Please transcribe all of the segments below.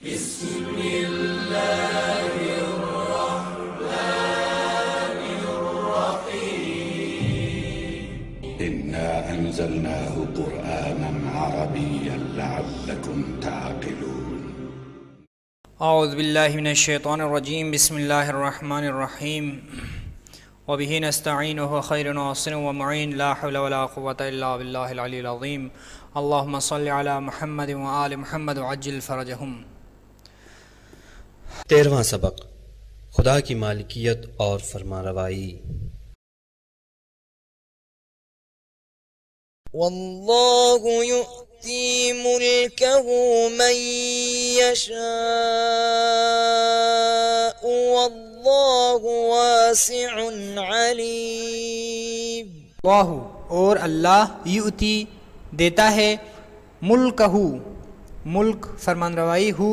بسم الله الرحمن الرحيم إنا أنزلناه قرآنا عربيا لعلكم تعقلون اعوذ باللہ من الشیطان الرجیم بسم اللہ الرحمن الرحیم وبہ نستعین وهو خیر ناصر ومعین لا حول ولا قوة الا باللہ العلی العظیم اللہم صل علی محمد وآل محمد وعجل فرجہم۔ 13واں سبق، خدا کی مالکیت اور فرمانروائی۔ واللہ یؤتی ملکہ من یشاء واللہ واسع علیم۔ اللہ اور اللہ یؤتی دیتا ہے ملکہ ملک فرمان روائی ہو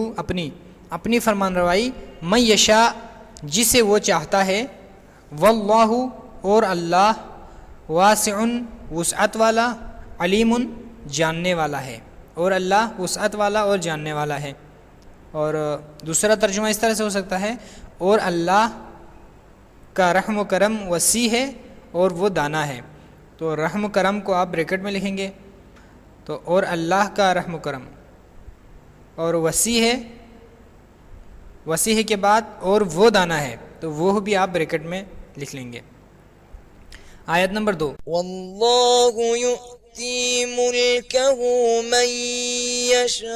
اپنی فرمان روائی من یشاء جسے وہ چاہتا ہے، واللہ اور اللہ واسع وسعت والا، علیم جاننے والا ہے، اور اللہ وسعت والا اور جاننے والا ہے۔ اور دوسرا ترجمہ اس طرح سے ہو سکتا ہے، اور اللہ کا رحم و کرم وسیع ہے اور وہ دانا ہے۔ تو رحم و کرم کو آپ بریکٹ میں لکھیں گے، تو اور اللہ کا رحم و کرم، اور وسیع ہے کے بعد اور وہ دانا ہے، تو وہ بھی آپ بریکٹ میں لکھ لیں گے۔ آیت نمبر 2، واللہ یؤتی ملکہ من یشاء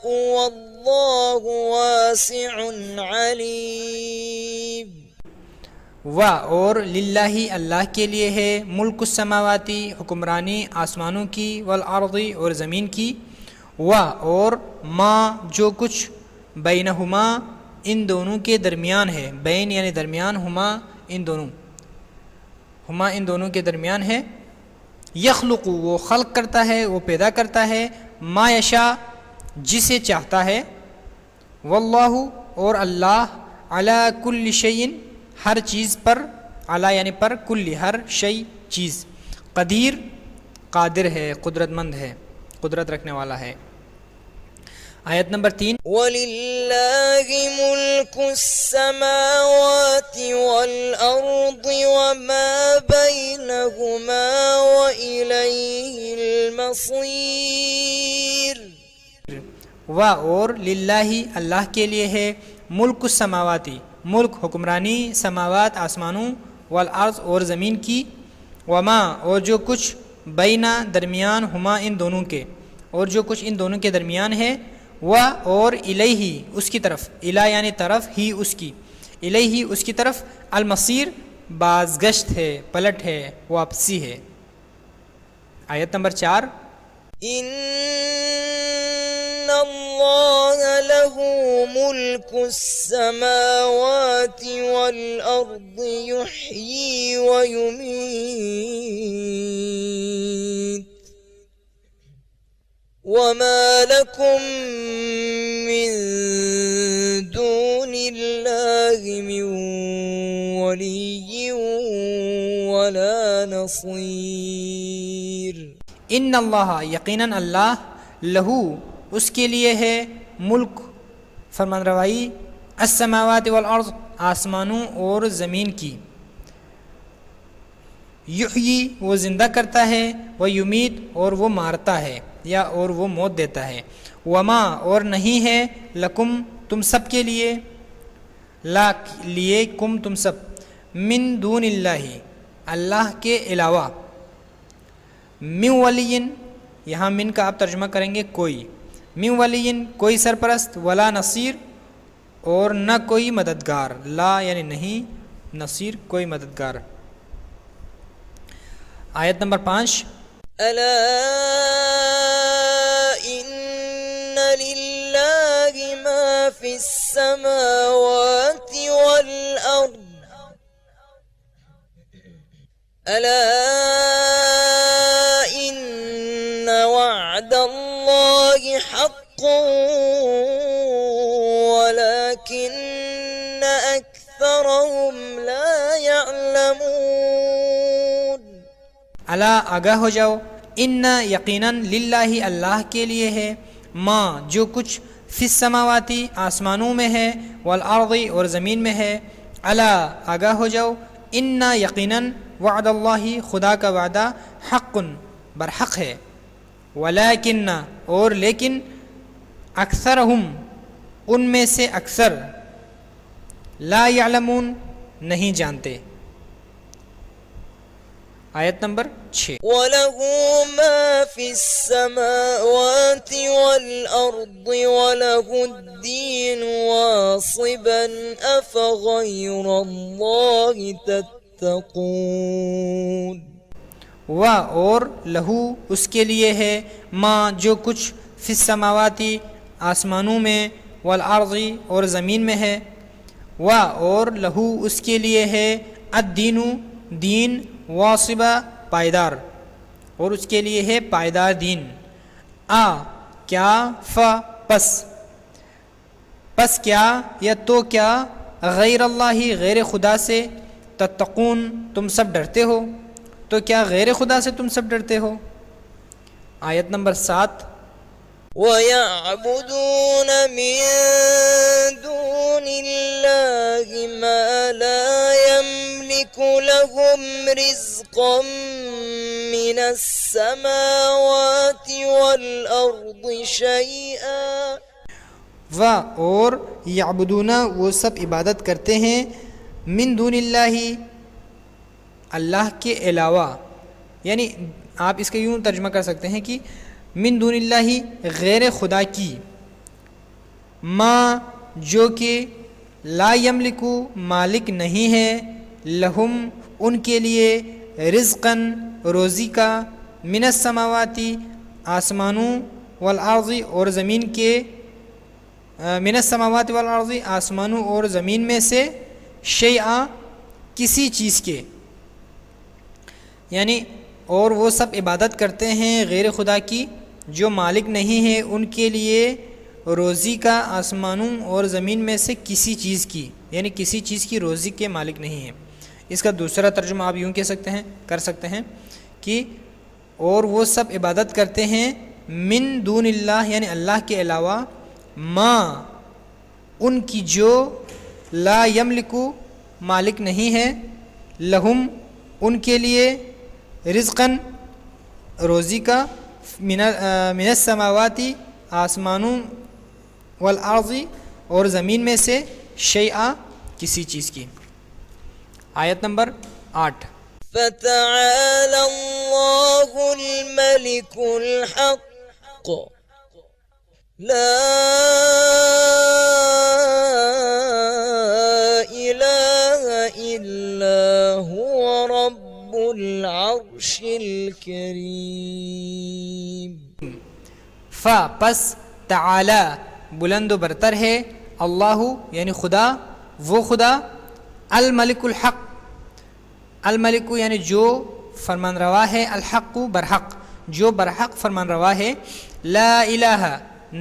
واللہ واسع علیم۔ اور للہ اللہ کے لیے ہے ملک السماواتی حکمرانی آسمانوں کی، والارض اور زمین کی، اور ما جو کچھ بینہما ان دونوں کے درمیان ہے، بین یعنی درمیان، ہما ان دونوں کے درمیان ہے۔ یخلق وہ خلق کرتا ہے، وہ پیدا کرتا ہے، ما یشاء جسے چاہتا ہے، واللہ اور اللہ علی کل شیء ہر چیز پر، علی یعنی پر، کل ہر شیء چیز، قدیر قادر ہے، قدرت مند ہے، قدرت رکھنے والا ہے۔ آیت نمبر 3، وَلِلَّهِ مُلْكُ السَّمَاوَاتِ وَالْأَرْضِ وَمَا بَيْنَهُمَا وَإِلَيْهِ الْمَصِيرُ۔ اور للہ اللہ کے لیے ہے ملک السماواتی ملک حکمرانی سماوات آسمانوں، والارض اور زمین کی، وما اور جو کچھ بینا درمیان، ہما ان دونوں کے، اور جو کچھ ان دونوں کے درمیان ہے، اور الیہ اس کی طرف، الی یعنی طرف، ہی اس کی، الیہ اس کی طرف، المصیر بازگشت ہے، پلٹ ہے، واپسی ہے۔ آیت نمبر 4، ان اللہ لہ ملک السماوات والارض یحیی ویمیت وما لکم من دون اللہ من ولی ولا نصیر۔ ان اللہ یقیناً اللہ لہو اس کے لیے ہے ملک فرمان روائی، السماوات والارض آسمانوں اور زمین کی، یحیی وہ زندہ کرتا ہے، ویمیت اور وہ مارتا ہے یا اور وہ موت دیتا ہے، وما اور نہیں ہے، لکم تم سب کے لیے، لا لیے کم تم سب، من دون اللہ اللہ کے علاوہ، من ولی یہاں من کا آپ ترجمہ کریں گے کوئی، من ولی کوئی سرپرست، ولا نصیر اور نہ کوئی مددگار، لا یعنی نہیں، نصیر کوئی مددگار۔ آیت نمبر 5، الا ان للہ ما فی السماوات والارض الا ان وعد اللہ حق ولكن اکثرهم لا يعلمون۔ الا آگاہ ہو جاؤ، ان یقیناً للہ اللہ کے لیے ہے ماں جو کچھ فی السماواتی آسمانوں میں ہے، والارض اور زمین میں ہے، الا آگاہ ہو جاؤ، انا یقیناً وعد اللہ خدا کا وعدہ حق برحق ہے، ولیکن اور لیکن اکثرہم ان میں سے اکثر لا یعلمون نہیں جانتے۔ آیت نمبر 6۔ وَلَهُ مَا فِي السَّمَاوَاتِ وَالْأَرْضِ وَلَهُ الدِّينُ وَاصِبًا أَفَغَيْرَ اللَّهِ تَتَّقُونَ۔ اور لہو اس کے لیے ہے، ماں جو کچھ فی السماواتی آسمانوں میں، والارض اور زمین میں ہے، اور لہو اس کے لیے ہے، الدین دین، واصبہ پائیدار، اور اس کے لیے ہے پائیدار دین، کیا، پس کیا یا تو کیا، غیر اللہ غیر خدا سے، تتقون تم سب ڈرتے ہو، تو کیا غیر خدا سے تم سب ڈرتے ہو۔ آیت نمبر 7۔ وَيَعْبُدُونَ مِن دُونِ اللَّهِ مَا لَا يَمْلِكُ لَهُمْ رِزْقًا مِّنَ السَّمَاوَاتِ وَالْأَرْضِ شَيْئًا۔ اور یعبدون وہ سب عبادت کرتے ہیں، من دون اللہ اللہ کے علاوہ، یعنی آپ اس کا یوں ترجمہ کر سکتے ہیں کہ من دون اللہ غیر خدا کی، ما جو کہ لا یملکو مالک نہیں ہے، لہم ان کے لیے، رزقاً روزی کا، من السماواتی آسمانوں، والارض اور زمین کے، من السماوات والارض آسمانوں اور زمین میں سے، شیئا کسی چیز کے، یعنی اور وہ سب عبادت کرتے ہیں غیر خدا کی جو مالک نہیں ہے ان کے لیے روزی کا، آسمانوں اور زمین میں سے کسی چیز کی، یعنی کسی چیز کی روزی کے مالک نہیں ہے۔ اس کا دوسرا ترجمہ آپ یوں کر سکتے ہیں کہ اور وہ سب عبادت کرتے ہیں من دون اللہ یعنی اللہ کے علاوہ، ما ان کی جو، لا یملکو مالک نہیں ہے، لہم ان کے لیے، رزقاً روزی کا، من السماواتی آسمانوں، والارض اور زمین میں سے، شیئا کسی چیز کی۔ آیت نمبر 8۔ فَتَعَالَى اللَّهُ الْمَلِكُ الْحَقُّ لَا إِلَٰهَ إِلَّا هُوَ رَبُّ الْعَرْشِ الْكَرِيمِ۔ پس تعالی بلند و برتر ہے، اللہ یعنی خدا، وہ خدا، الملک الحق، الملک یعنی جو فرمان روا ہے، الحق برحق جو برحق فرمان روا ہے، لا الہ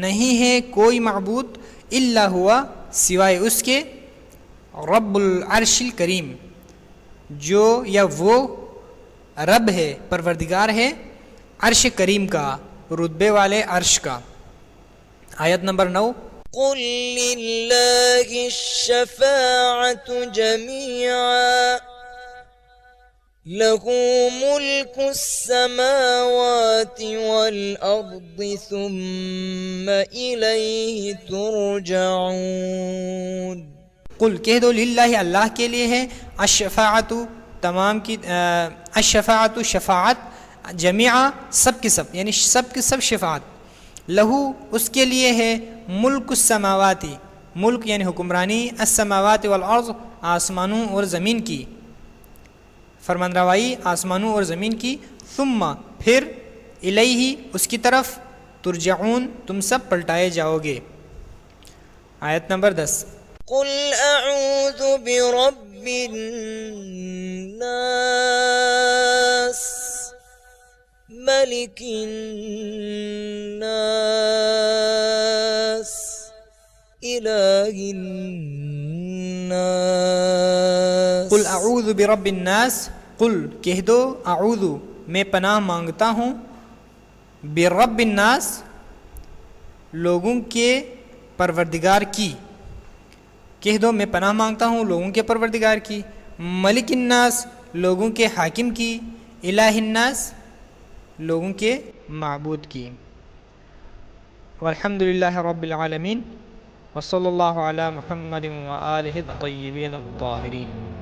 نہیں ہے کوئی معبود، الا ہوا سوائے اس کے، رب العرش الکریم جو یا وہ رب ہے، پروردگار ہے عرش کریم کا، رتبے والے عرش کا۔ آیت نمبر 9۔ قُل لِّلَّهِ الشَّفَاعَةُ جَمِيعًا لَهُ مُلْكُ السَّمَاوَاتِ وَالْأَرْضِ ثُمَّ إِلَيْهِ تُرْجَعُونَ۔ قل کہہ دو، للہ اللہ کے لیے ہے، الشفاعت تمام کی، الشفاعت شفاعت، جمیعا سب کے سب یعنی سب کے سب شفاعت، لہو اس کے لیے ہے، ملک السماواتی ملک یعنی حکمرانی، السماوات والارض آسمانوں اور زمین کی، فرمان روائی آسمانوں اور زمین کی، ثم پھر، الیہ اس کی طرف، ترجعون تم سب پلٹائے جاؤ گے۔ آیت نمبر 10۔ قل اعوذ برب الناس ملك الناس إله الناس۔ قل اعوذ برب الناس، قل کہہ دو، اعوذ میں پناہ مانگتا ہوں، برب الناس لوگوں کے پروردگار کی، کہہ دو میں پناہ مانگتا ہوں لوگوں کے پروردگار کی، ملک الناس لوگوں کے حاکم کی، الہ الناس لوگوں کے معبود کی۔ والحمد للہ رب العالمین، وصلی اللہ علی محمد وآلہ الطیبین الطاہرین۔